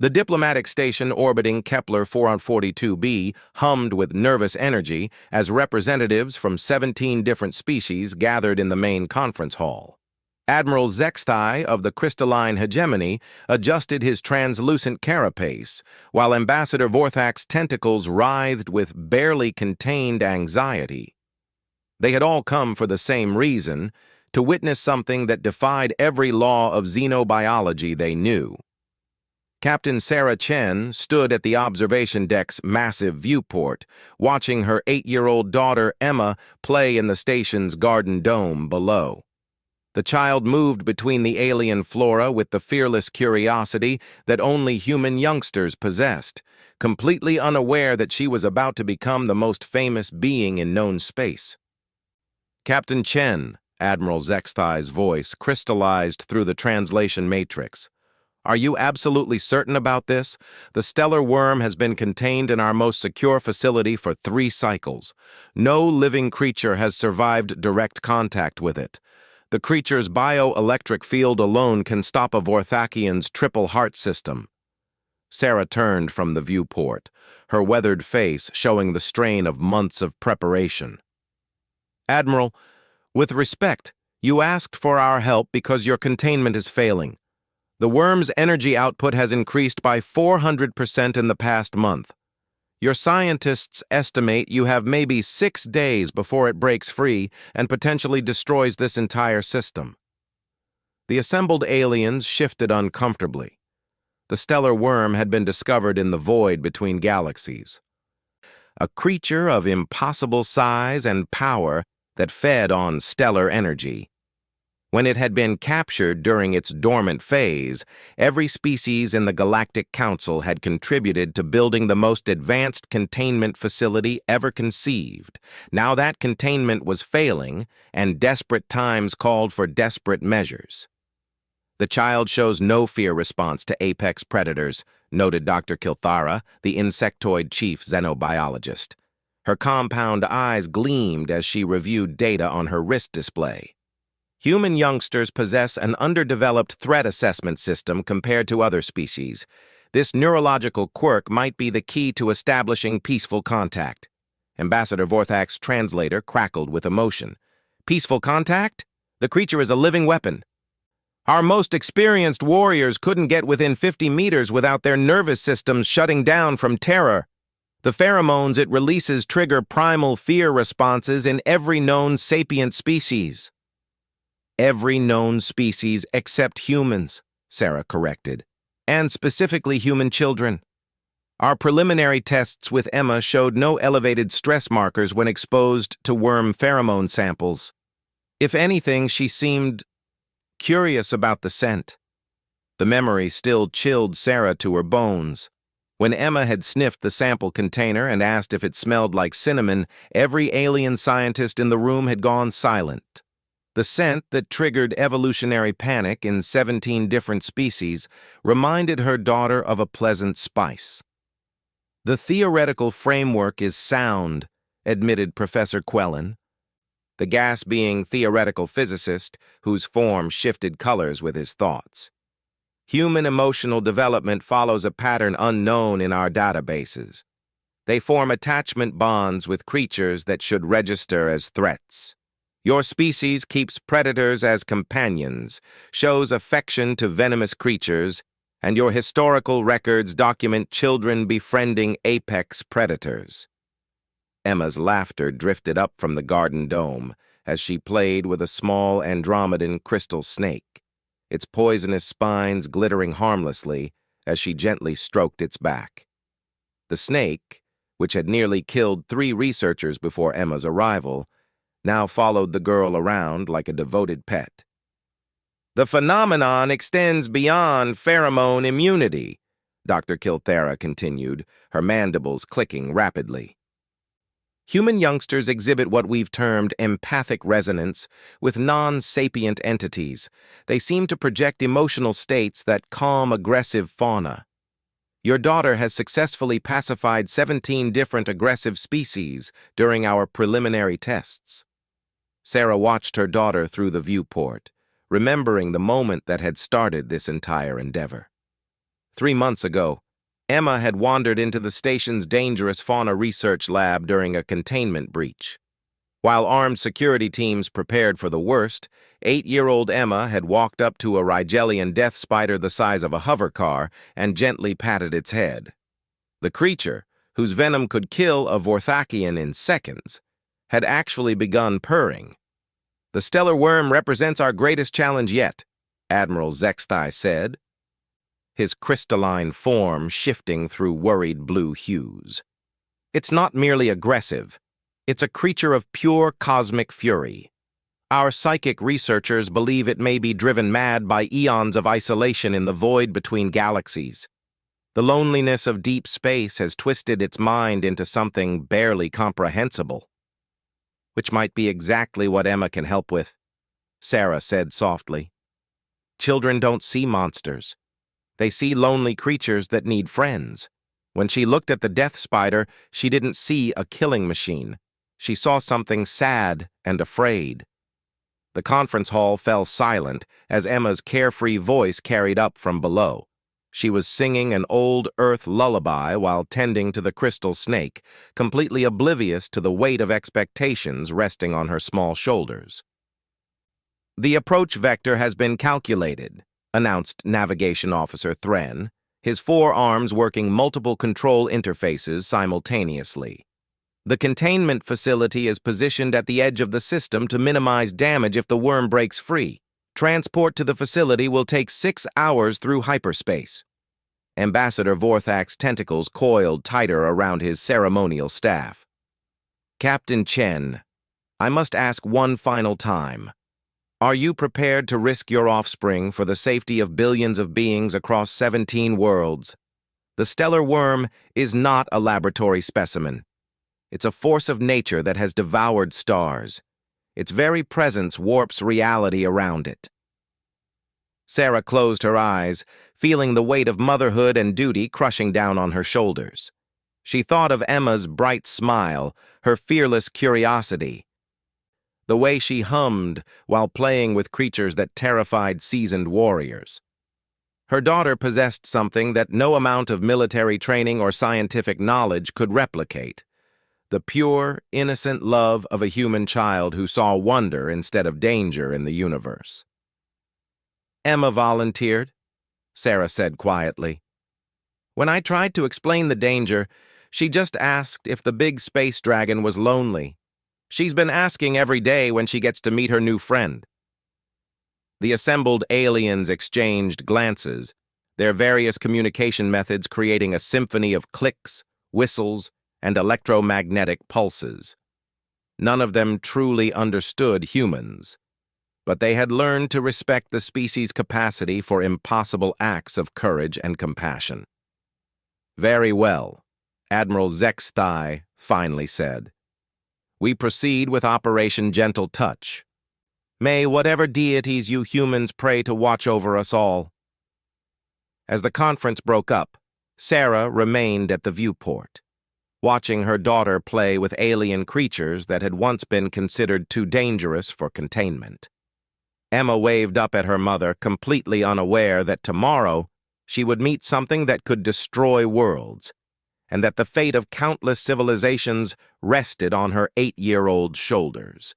The diplomatic station orbiting Kepler 442b hummed with nervous energy as representatives from 17 different species gathered in the main conference hall. Admiral Zexthai of the crystalline hegemony adjusted his translucent carapace, while Ambassador Vorthak's tentacles writhed with barely contained anxiety. They had all come for the same reason, to witness something that defied every law of xenobiology they knew. Captain Sarah Chen stood at the observation deck's massive viewport, watching her 8-year-old daughter Emma play in the station's garden dome below. The child moved between the alien flora with the fearless curiosity that only human youngsters possessed, completely unaware that she was about to become the most famous being in known space. "Captain Chen," Admiral Zexthai's voice crystallized through the translation matrix. "Are you absolutely certain about this? The stellar worm has been contained in our most secure facility for 3 cycles. No living creature has survived direct contact with it. The creature's bioelectric field alone can stop a Vorthakian's triple heart system." Sarah turned from the viewport, her weathered face showing the strain of months of preparation. "Admiral, with respect, you asked for our help because your containment is failing. The worm's energy output has increased by 400% in the past month. Your scientists estimate you have maybe 6 days before it breaks free and potentially destroys this entire system." The assembled aliens shifted uncomfortably. The stellar worm had been discovered in the void between galaxies. A creature of impossible size and power that fed on stellar energy. When it had been captured during its dormant phase, every species in the Galactic Council had contributed to building the most advanced containment facility ever conceived. Now that containment was failing, and desperate times called for desperate measures. "The child shows no fear response to apex predators," noted Dr. Kilthara, the insectoid chief xenobiologist. Her compound eyes gleamed as she reviewed data on her wrist display. "Human youngsters possess an underdeveloped threat assessment system compared to other species. This neurological quirk might be the key to establishing peaceful contact." Ambassador Vorthak's translator crackled with emotion. "Peaceful contact? The creature is a living weapon. Our most experienced warriors couldn't get within 50 meters without their nervous systems shutting down from terror. The pheromones it releases trigger primal fear responses in every known sapient species." "Every known species except humans," Sarah corrected, "and specifically human children. Our preliminary tests with Emma showed no elevated stress markers when exposed to worm pheromone samples. If anything, she seemed curious about the scent." The memory still chilled Sarah to her bones. When Emma had sniffed the sample container and asked if it smelled like cinnamon, every alien scientist in the room had gone silent. The scent that triggered evolutionary panic in 17 different species reminded her daughter of a pleasant spice. "The theoretical framework is sound," admitted Professor Quellen, the gas being theoretical physicist whose form shifted colors with his thoughts. "Human emotional development follows a pattern unknown in our databases. They form attachment bonds with creatures that should register as threats. Your species keeps predators as companions, shows affection to venomous creatures, and your historical records document children befriending apex predators." Emma's laughter drifted up from the garden dome as she played with a small Andromedan crystal snake, its poisonous spines glittering harmlessly as she gently stroked its back. The snake, which had nearly killed 3 researchers before Emma's arrival, now followed the girl around like a devoted pet. "The phenomenon extends beyond pheromone immunity," Dr. Kilthara continued, her mandibles clicking rapidly. "Human youngsters exhibit what we've termed empathic resonance with non-sapient entities. They seem to project emotional states that calm aggressive fauna. Your daughter has successfully pacified 17 different aggressive species during our preliminary tests." Sarah watched her daughter through the viewport, remembering the moment that had started this entire endeavor. 3 months ago, Emma had wandered into the station's dangerous fauna research lab during a containment breach. While armed security teams prepared for the worst, 8-year-old Emma had walked up to a Rigelian death spider the size of a hover car and gently patted its head. The creature, whose venom could kill a Vorthakian in seconds, had actually begun purring. "The stellar worm represents our greatest challenge yet," Admiral Zexthai said, his crystalline form shifting through worried blue hues. "It's not merely aggressive. It's a creature of pure cosmic fury. Our psychic researchers believe it may be driven mad by eons of isolation in the void between galaxies. The loneliness of deep space has twisted its mind into something barely comprehensible." "Which might be exactly what Emma can help with," Sarah said softly. "Children don't see monsters. They see lonely creatures that need friends. When she looked at the death spider, she didn't see a killing machine. She saw something sad and afraid." The conference hall fell silent as Emma's carefree voice carried up from below. She was singing an old Earth lullaby while tending to the crystal snake, completely oblivious to the weight of expectations resting on her small shoulders. "The approach vector has been calculated," announced Navigation Officer Thren, his 4 arms working multiple control interfaces simultaneously. "The containment facility is positioned at the edge of the system to minimize damage if the worm breaks free. Transport to the facility will take 6 hours through hyperspace." Ambassador Vorthak's tentacles coiled tighter around his ceremonial staff. "Captain Chen, I must ask one final time. Are you prepared to risk your offspring for the safety of billions of beings across 17 worlds? The stellar worm is not a laboratory specimen. It's a force of nature that has devoured stars. Its very presence warps reality around it." Sarah closed her eyes, feeling the weight of motherhood and duty crushing down on her shoulders. She thought of Emma's bright smile, her fearless curiosity, the way she hummed while playing with creatures that terrified seasoned warriors. Her daughter possessed something that no amount of military training or scientific knowledge could replicate: the pure, innocent love of a human child who saw wonder instead of danger in the universe. "Emma volunteered," Sarah said quietly. "When I tried to explain the danger, she just asked if the big space dragon was lonely. She's been asking every day when she gets to meet her new friend." The assembled aliens exchanged glances, their various communication methods creating a symphony of clicks, whistles, and electromagnetic pulses. None of them truly understood humans, but they had learned to respect the species' capacity for impossible acts of courage and compassion. "Very well," Admiral Zexthai finally said. "We proceed with Operation Gentle Touch. May whatever deities you humans pray to watch over us all." As the conference broke up, Sarah remained at the viewport, watching her daughter play with alien creatures that had once been considered too dangerous for containment. Emma waved up at her mother, completely unaware that tomorrow she would meet something that could destroy worlds, and that the fate of countless civilizations rested on her 8-year-old shoulders.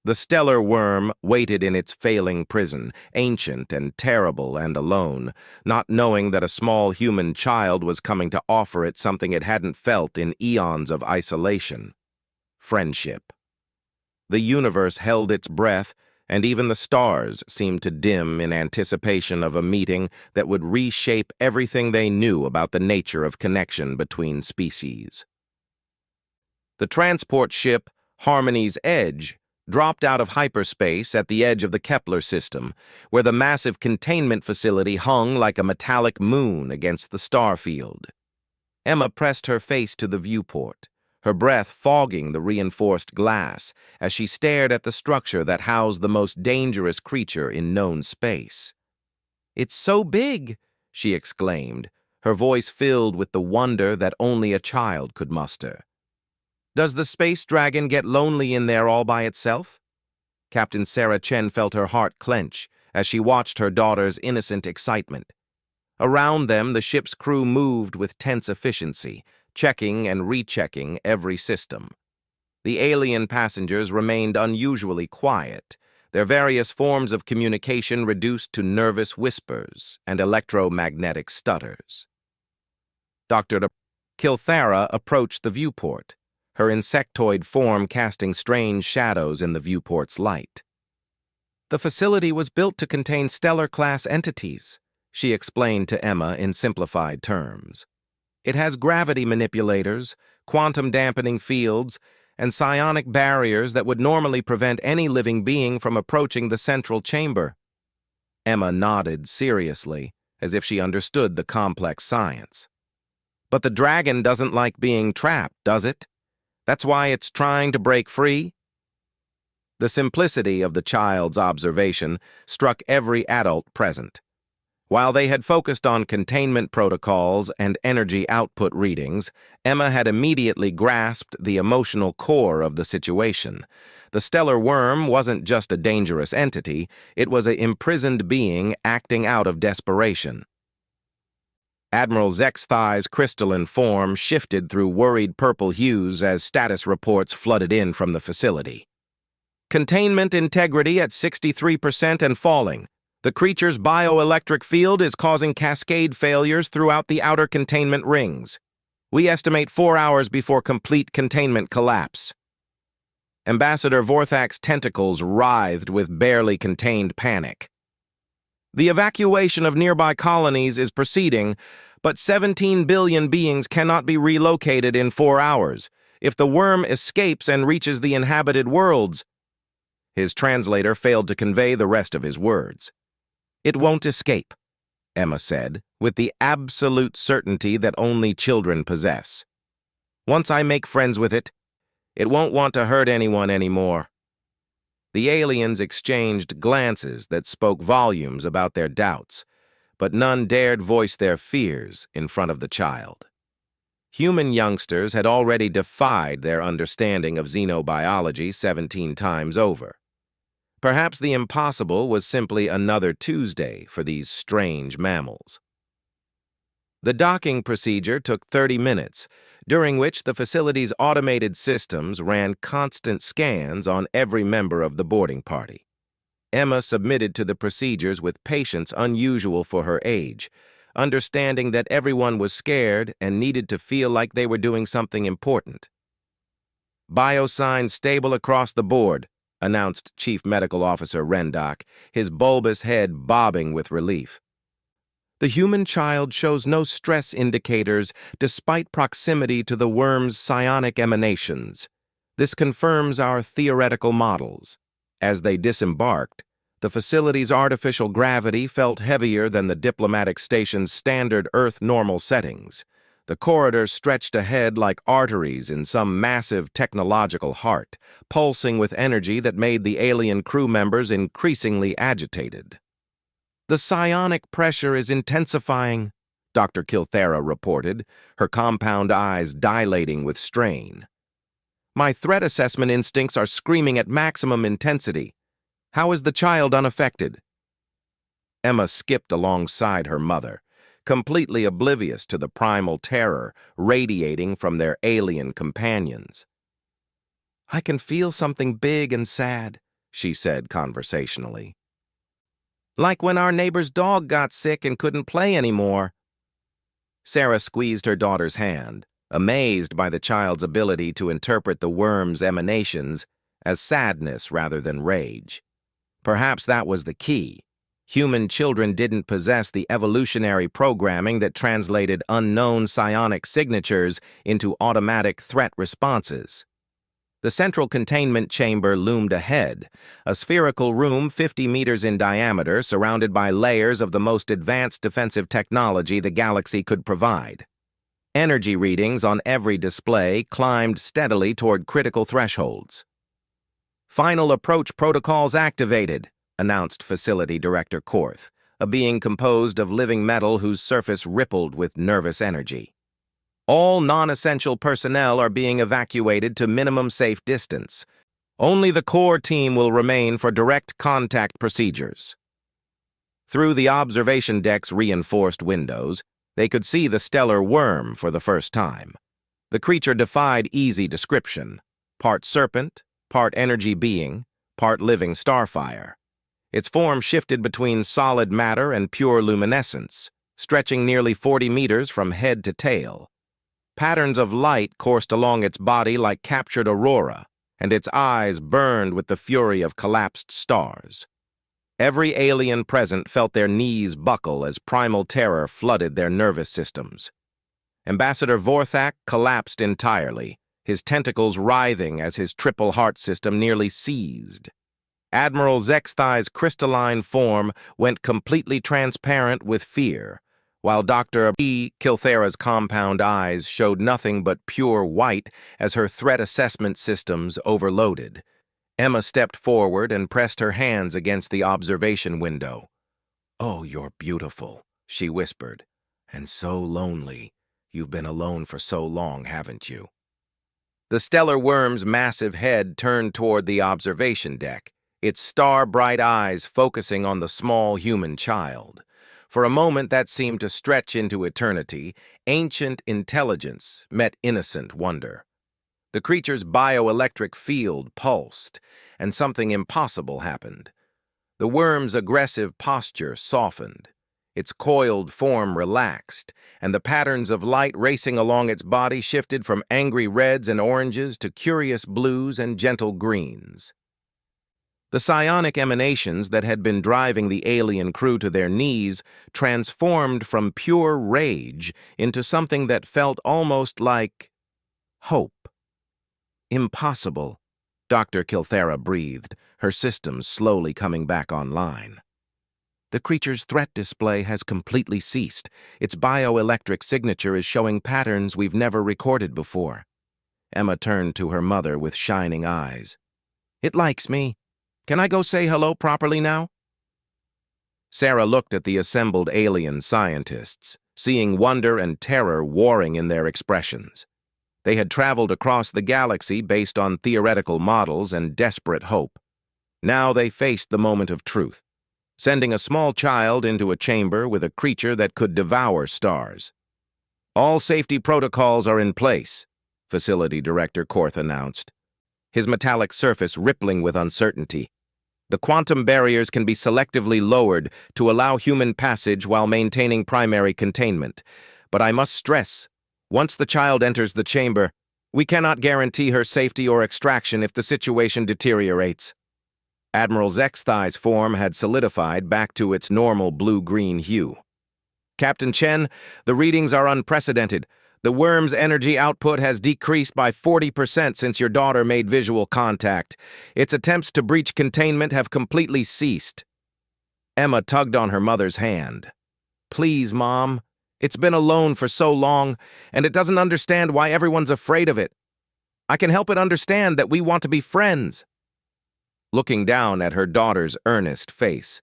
The stellar worm waited in its failing prison, ancient and terrible and alone, not knowing that a small human child was coming to offer it something it hadn't felt in eons of isolation: friendship. The universe held its breath, and even the stars seemed to dim in anticipation of a meeting that would reshape everything they knew about the nature of connection between species. The transport ship Harmony's Edge dropped out of hyperspace at the edge of the Kepler system, where the massive containment facility hung like a metallic moon against the star field. Emma pressed her face to the viewport, her breath fogging the reinforced glass as she stared at the structure that housed the most dangerous creature in known space. "It's so big," she exclaimed, her voice filled with the wonder that only a child could muster. "Does the space dragon get lonely in there all by itself?" Captain Sarah Chen felt her heart clench as she watched her daughter's innocent excitement. Around them, the ship's crew moved with tense efficiency, checking and rechecking every system. The alien passengers remained unusually quiet, their various forms of communication reduced to nervous whispers and electromagnetic stutters. Dr. Kilthara approached the viewport, her insectoid form casting strange shadows in the viewport's light. The facility was built to contain stellar-class entities, she explained to Emma in simplified terms. It has gravity manipulators, quantum-dampening fields, and psionic barriers that would normally prevent any living being from approaching the central chamber. Emma nodded seriously, as if she understood the complex science. But the dragon doesn't like being trapped, does it? That's why it's trying to break free? The simplicity of the child's observation struck every adult present. While they had focused on containment protocols and energy output readings, Emma had immediately grasped the emotional core of the situation. The stellar worm wasn't just a dangerous entity, it was an imprisoned being acting out of desperation. Admiral Zexthai's crystalline form shifted through worried purple hues as status reports flooded in from the facility. Containment integrity at 63% and falling. The creature's bioelectric field is causing cascade failures throughout the outer containment rings. We estimate 4 hours before complete containment collapse. Ambassador Vorthak's tentacles writhed with barely contained panic. The evacuation of nearby colonies is proceeding, but 17 billion beings cannot be relocated in 4 hours. If the worm escapes and reaches the inhabited worlds, his translator failed to convey the rest of his words. It won't escape, Emma said, with the absolute certainty that only children possess. Once I make friends with it, it won't want to hurt anyone anymore. The aliens exchanged glances that spoke volumes about their doubts, but none dared voice their fears in front of the child. Human youngsters had already defied their understanding of xenobiology 17 times over. Perhaps the impossible was simply another Tuesday for these strange mammals. The docking procedure took 30 minutes, during which the facility's automated systems ran constant scans on every member of the boarding party. Emma submitted to the procedures with patience unusual for her age, understanding that everyone was scared and needed to feel like they were doing something important. "Biosigns stable across the board," announced Chief Medical Officer Rendock, his bulbous head bobbing with relief. The human child shows no stress indicators despite proximity to the worm's psionic emanations. This confirms our theoretical models. As they disembarked, the facility's artificial gravity felt heavier than the diplomatic station's standard Earth normal settings. The corridor stretched ahead like arteries in some massive technological heart, pulsing with energy that made the alien crew members increasingly agitated. "The psionic pressure is intensifying," Dr. Kilthara reported, her compound eyes dilating with strain. "My threat assessment instincts are screaming at maximum intensity. How is the child unaffected?" Emma skipped alongside her mother, completely oblivious to the primal terror radiating from their alien companions. "I can feel something big and sad," she said conversationally. "Like when our neighbor's dog got sick and couldn't play anymore." Sarah squeezed her daughter's hand, amazed by the child's ability to interpret the worm's emanations as sadness rather than rage. Perhaps that was the key. Human children didn't possess the evolutionary programming that translated unknown psionic signatures into automatic threat responses. The central containment chamber loomed ahead, a spherical room 50 meters in diameter surrounded by layers of the most advanced defensive technology the galaxy could provide. Energy readings on every display climbed steadily toward critical thresholds. "Final approach protocols activated," announced Facility Director Korth, a being composed of living metal whose surface rippled with nervous energy. "All non-essential personnel are being evacuated to minimum safe distance. Only the core team will remain for direct contact procedures." Through the observation deck's reinforced windows, they could see the stellar wyrm for the first time. The creature defied easy description. Part serpent, part energy being, part living starfire. Its form shifted between solid matter and pure luminescence, stretching nearly 40 meters from head to tail. Patterns of light coursed along its body like captured aurora, and its eyes burned with the fury of collapsed stars. Every alien present felt their knees buckle as primal terror flooded their nervous systems. Ambassador Vorthak collapsed entirely, his tentacles writhing as his triple heart system nearly seized. Admiral Zexthai's crystalline form went completely transparent with fear, while Dr. E. Kilthera's compound eyes showed nothing but pure white as her threat assessment systems overloaded. Emma stepped forward and pressed her hands against the observation window. "Oh, you're beautiful," she whispered, "and so lonely. You've been alone for so long, haven't you?" The stellar wyrm's massive head turned toward the observation deck, its star-bright eyes focusing on the small human child. For a moment that seemed to stretch into eternity, ancient intelligence met innocent wonder. The creature's bioelectric field pulsed, and something impossible happened. The wyrm's aggressive posture softened. Its coiled form relaxed, and the patterns of light racing along its body shifted from angry reds and oranges to curious blues and gentle greens. The psionic emanations that had been driving the alien crew to their knees transformed from pure rage into something that felt almost like hope. "Impossible," Dr. Kilthera breathed, her systems slowly coming back online. "The creature's threat display has completely ceased. Its bioelectric signature is showing patterns we've never recorded before." Emma turned to her mother with shining eyes. "It likes me. Can I go say hello properly now?" Sarah looked at the assembled alien scientists, seeing wonder and terror warring in their expressions. They had traveled across the galaxy based on theoretical models and desperate hope. Now they faced the moment of truth, sending a small child into a chamber with a creature that could devour stars. "All safety protocols are in place," Facility Director Korth announced, his metallic surface rippling with uncertainty. "The quantum barriers can be selectively lowered to allow human passage while maintaining primary containment. But I must stress, once the child enters the chamber, we cannot guarantee her safety or extraction if the situation deteriorates." Admiral Zexthai's form had solidified back to its normal blue-green hue. "Captain Chen, the readings are unprecedented. The wyrm's energy output has decreased by 40% since your daughter made visual contact. Its attempts to breach containment have completely ceased." Emma tugged on her mother's hand. "Please, Mom. It's been alone for so long, and it doesn't understand why everyone's afraid of it. I can help it understand that we want to be friends." Looking down at her daughter's earnest face,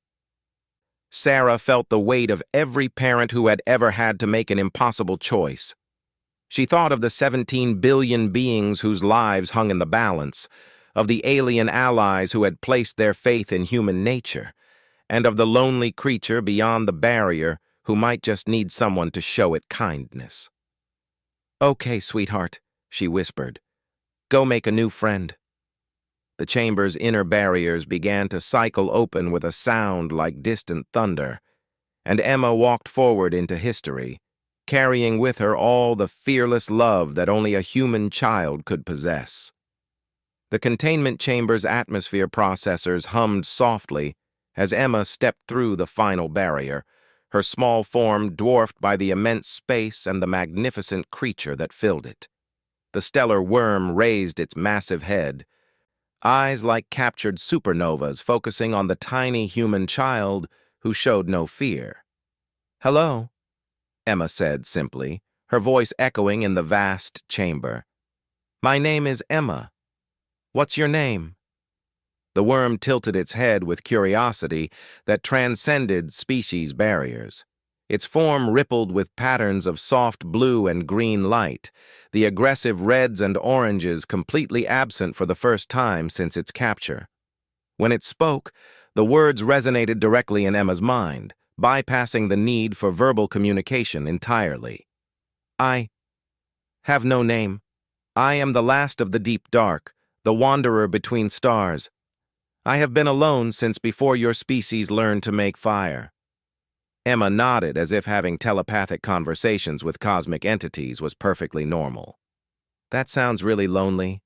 Sarah felt the weight of every parent who had ever had to make an impossible choice. She thought of the 17 billion beings whose lives hung in the balance, of the alien allies who had placed their faith in human nature, and of the lonely creature beyond the barrier who might just need someone to show it kindness. "Okay, sweetheart," she whispered. "Go make a new friend." The chamber's inner barriers began to cycle open with a sound like distant thunder, and Emma walked forward into history, carrying with her all the fearless love that only a human child could possess. The containment chamber's atmosphere processors hummed softly as Emma stepped through the final barrier, her small form dwarfed by the immense space and the magnificent creature that filled it. The stellar wyrm raised its massive head, eyes like captured supernovas focusing on the tiny human child who showed no fear. "Hello," Emma said simply, her voice echoing in the vast chamber. "My name is Emma. What's your name?" The wyrm tilted its head with curiosity that transcended species barriers. Its form rippled with patterns of soft blue and green light, the aggressive reds and oranges completely absent for the first time since its capture. When it spoke, the words resonated directly in Emma's mind, bypassing the need for verbal communication entirely. I have no name. I am the last of the deep dark, the wanderer between stars. I have been alone since before your species learned to make fire. Emma nodded as if having telepathic conversations with cosmic entities was perfectly normal. That sounds really lonely.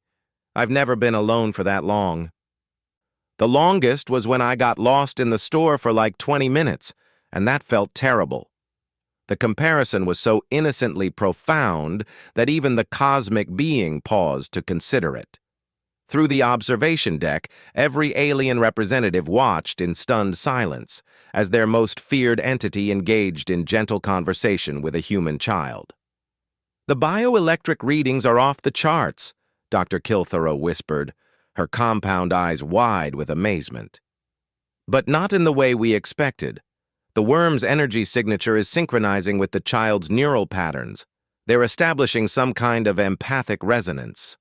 I've never been alone for that long. The longest was when I got lost in the store for like 20 minutes, and that felt terrible. The comparison was so innocently profound that even the cosmic being paused to consider it. Through the observation deck, every alien representative watched in stunned silence as their most feared entity engaged in gentle conversation with a human child. "The bioelectric readings are off the charts," Dr. Kilthorough whispered, her compound eyes wide with amazement. "But not in the way we expected. The worm's energy signature is synchronizing with the child's neural patterns. They're establishing some kind of empathic resonance."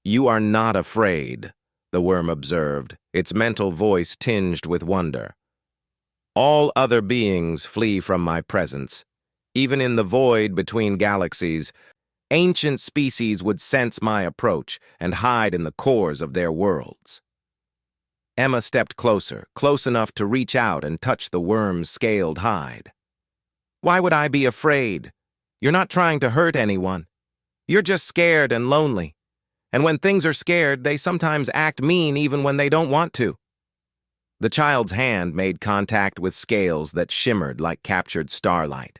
"You are not afraid," the worm observed, its mental voice tinged with wonder. "All other beings flee from my presence. Even in the void between galaxies, ancient species would sense my approach and hide in the cores of their worlds." Emma stepped closer, close enough to reach out and touch the worm's scaled hide. "Why would I be afraid? You're not trying to hurt anyone. You're just scared and lonely. And when things are scared, they sometimes act mean even when they don't want to." The child's hand made contact with scales that shimmered like captured starlight.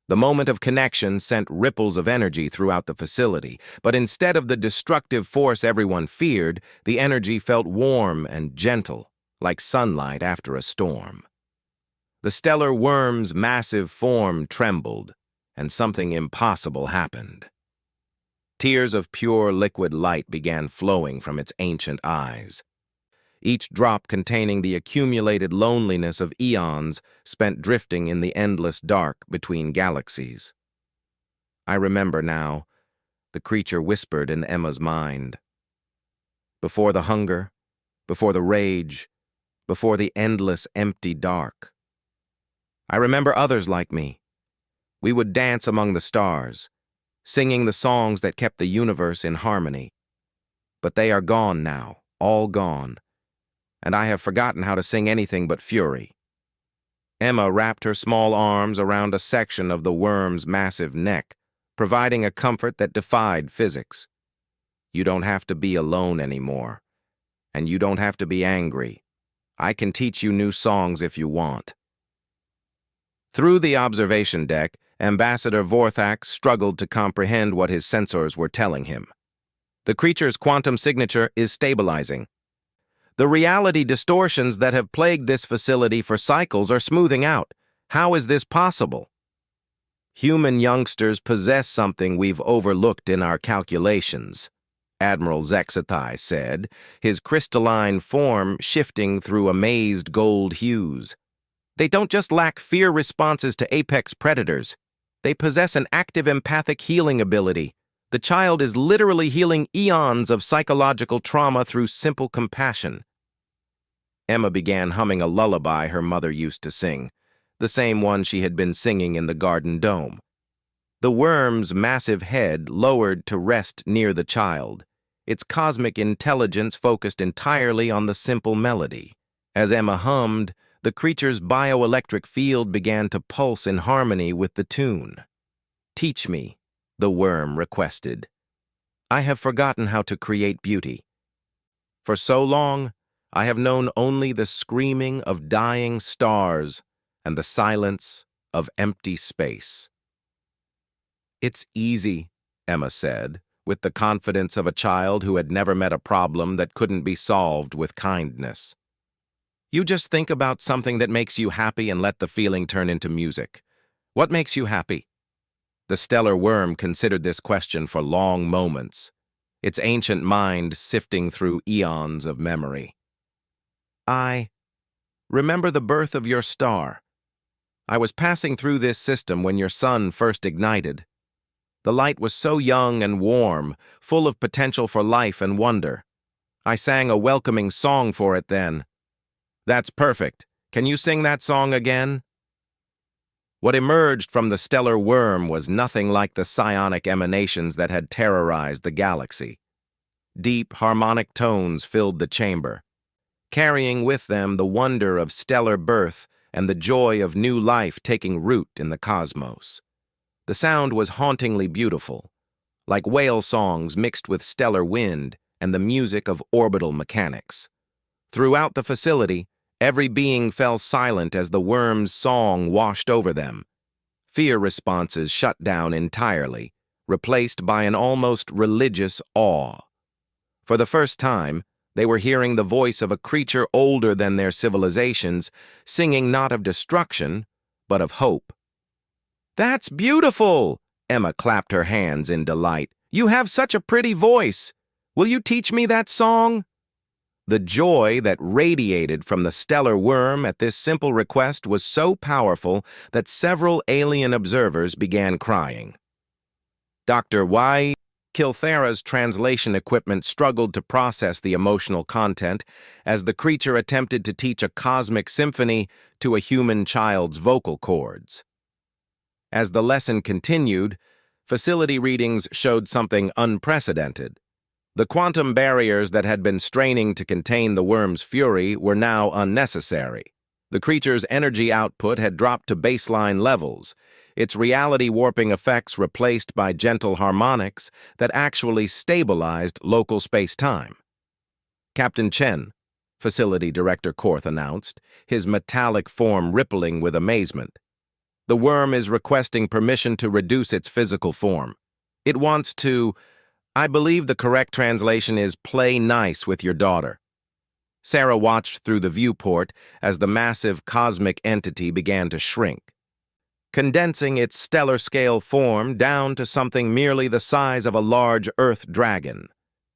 The moment of connection sent ripples of energy throughout the facility, but instead of the destructive force everyone feared, the energy felt warm and gentle, like sunlight after a storm. The stellar worm's massive form trembled, and something impossible happened. Tears of pure liquid light began flowing from its ancient eyes, each drop containing the accumulated loneliness of eons spent drifting in the endless dark between galaxies. "I remember now," the creature whispered in Emma's mind. "Before the hunger, before the rage, before the endless empty dark. I remember others like me. We would dance among the stars, singing the songs that kept the universe in harmony. But they are gone now, all gone, and I have forgotten how to sing anything but fury." Emma wrapped her small arms around a section of the worm's massive neck, providing a comfort that defied physics. "You don't have to be alone anymore, and you don't have to be angry. I can teach you new songs if you want." Through the observation deck, Ambassador Vorthak struggled to comprehend what his sensors were telling him. "The creature's quantum signature is stabilizing. The reality distortions that have plagued this facility for cycles are smoothing out. How is this possible?" "Human youngsters possess something we've overlooked in our calculations," Admiral Zexathai said, his crystalline form shifting through amazed gold hues. "They don't just lack fear responses to apex predators. They possess an active empathic healing ability. The child is literally healing eons of psychological trauma through simple compassion." Emma began humming a lullaby her mother used to sing, the same one she had been singing in the garden dome. The worm's massive head lowered to rest near the child, its cosmic intelligence focused entirely on the simple melody. As Emma hummed, the creature's bioelectric field began to pulse in harmony with the tune. "Teach me," the worm requested. "I have forgotten how to create beauty. For so long, I have known only the screaming of dying stars and the silence of empty space." "It's easy," Emma said, with the confidence of a child who had never met a problem that couldn't be solved with kindness. "You just think about something that makes you happy and let the feeling turn into music. What makes you happy?" The stellar worm considered this question for long moments, its ancient mind sifting through eons of memory. "I remember the birth of your star. I was passing through this system when your sun first ignited. The light was so young and warm, full of potential for life and wonder. I sang a welcoming song for it then." "That's perfect. Can you sing that song again? What emerged from the stellar worm was nothing like the psionic emanations that had terrorized the galaxy. Deep, harmonic tones filled the chamber, carrying with them the wonder of stellar birth and the joy of new life taking root in the cosmos. The sound was hauntingly beautiful, like whale songs mixed with stellar wind and the music of orbital mechanics. Throughout the facility, every being fell silent as the worm's song washed over them. Fear responses shut down entirely, replaced by an almost religious awe. For the first time, they were hearing the voice of a creature older than their civilizations, singing not of destruction, but of hope. "That's beautiful!" Emma clapped her hands in delight. "You have such a pretty voice. Will you teach me that song?" The joy that radiated from the stellar worm at this simple request was so powerful that several alien observers began crying. Dr. Y. Kilthera's translation equipment struggled to process the emotional content as the creature attempted to teach a cosmic symphony to a human child's vocal cords. As the lesson continued, facility readings showed something unprecedented. The quantum barriers that had been straining to contain the worm's fury were now unnecessary. The creature's energy output had dropped to baseline levels, its reality-warping effects replaced by gentle harmonics that actually stabilized local space-time. "Captain Chen," Facility Director Korth announced, his metallic form rippling with amazement. "The worm is requesting permission to reduce its physical form. It wants to, I believe the correct translation is play nice with your daughter." Sarah watched through the viewport as the massive cosmic entity began to shrink, condensing its stellar-scale form down to something merely the size of a large Earth dragon.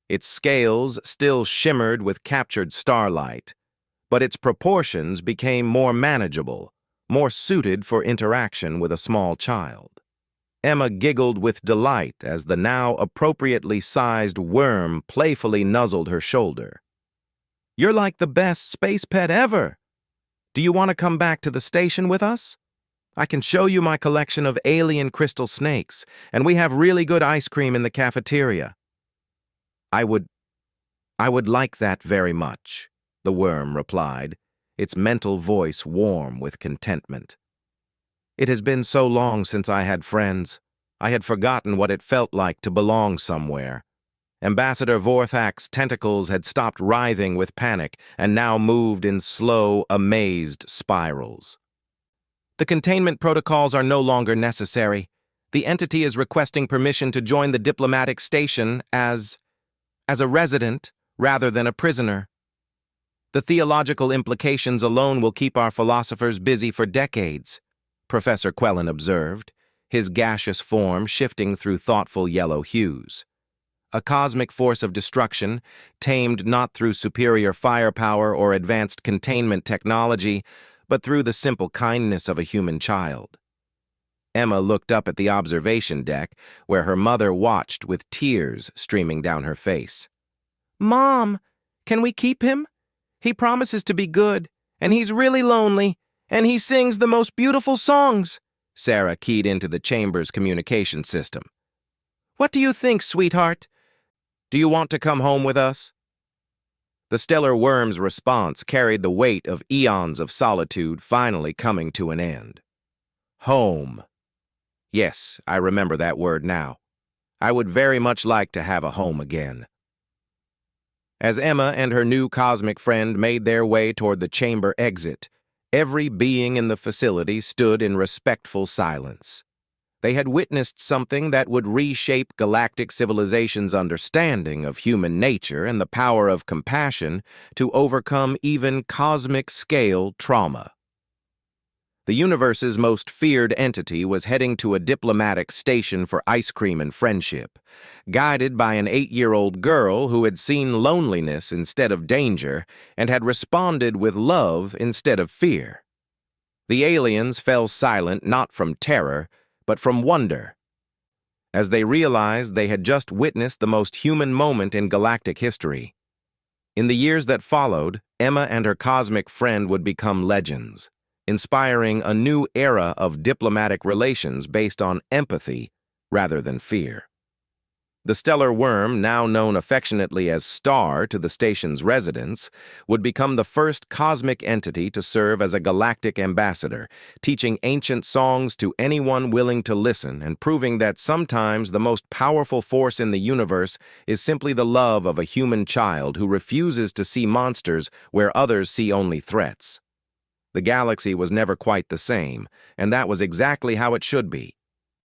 Its scales still shimmered with captured starlight, but its proportions became more manageable, more suited for interaction with a small child. Emma giggled with delight as the now appropriately sized worm playfully nuzzled her shoulder. "You're like the best space pet ever. Do you want to come back to the station with us? I can show you my collection of alien crystal snakes, and we have really good ice cream in the cafeteria." I would like that very much," the worm replied, its mental voice warm with contentment. "It has been so long since I had friends. I had forgotten what it felt like to belong somewhere." Ambassador Vorthak's tentacles had stopped writhing with panic and now moved in slow, amazed spirals. "The containment protocols are no longer necessary. The entity is requesting permission to join the diplomatic station as a resident rather than a prisoner. The theological implications alone will keep our philosophers busy for decades," Professor Quellen observed, his gaseous form shifting through thoughtful yellow hues. A cosmic force of destruction, tamed not through superior firepower or advanced containment technology, but through the simple kindness of a human child. Emma looked up at the observation deck, where her mother watched with tears streaming down her face. "Mom, can we keep him? He promises to be good, and he's really lonely, and he sings the most beautiful songs," Sarah keyed into the chamber's communication system. "What do you think, sweetheart? Do you want to come home with us?" The stellar worm's response carried the weight of eons of solitude finally coming to an end. Home. Yes, I remember that word now. I would very much like to have a home again. As Emma and her new cosmic friend made their way toward the chamber exit, every being in the facility stood in respectful silence. They had witnessed something that would reshape galactic civilization's understanding of human nature and the power of compassion to overcome even cosmic-scale trauma. The universe's most feared entity was heading to a diplomatic station for ice cream and friendship, guided by an 8-year-old girl who had seen loneliness instead of danger and had responded with love instead of fear. The aliens fell silent not from terror, but from wonder, as they realized they had just witnessed the most human moment in galactic history. In the years that followed, Emma and her cosmic friend would become legends, inspiring a new era of diplomatic relations based on empathy rather than fear. The stellar worm, now known affectionately as Star to the station's residents, would become the first cosmic entity to serve as a galactic ambassador, teaching ancient songs to anyone willing to listen and proving that sometimes the most powerful force in the universe is simply the love of a human child who refuses to see monsters where others see only threats. The galaxy was never quite the same, and that was exactly how it should be.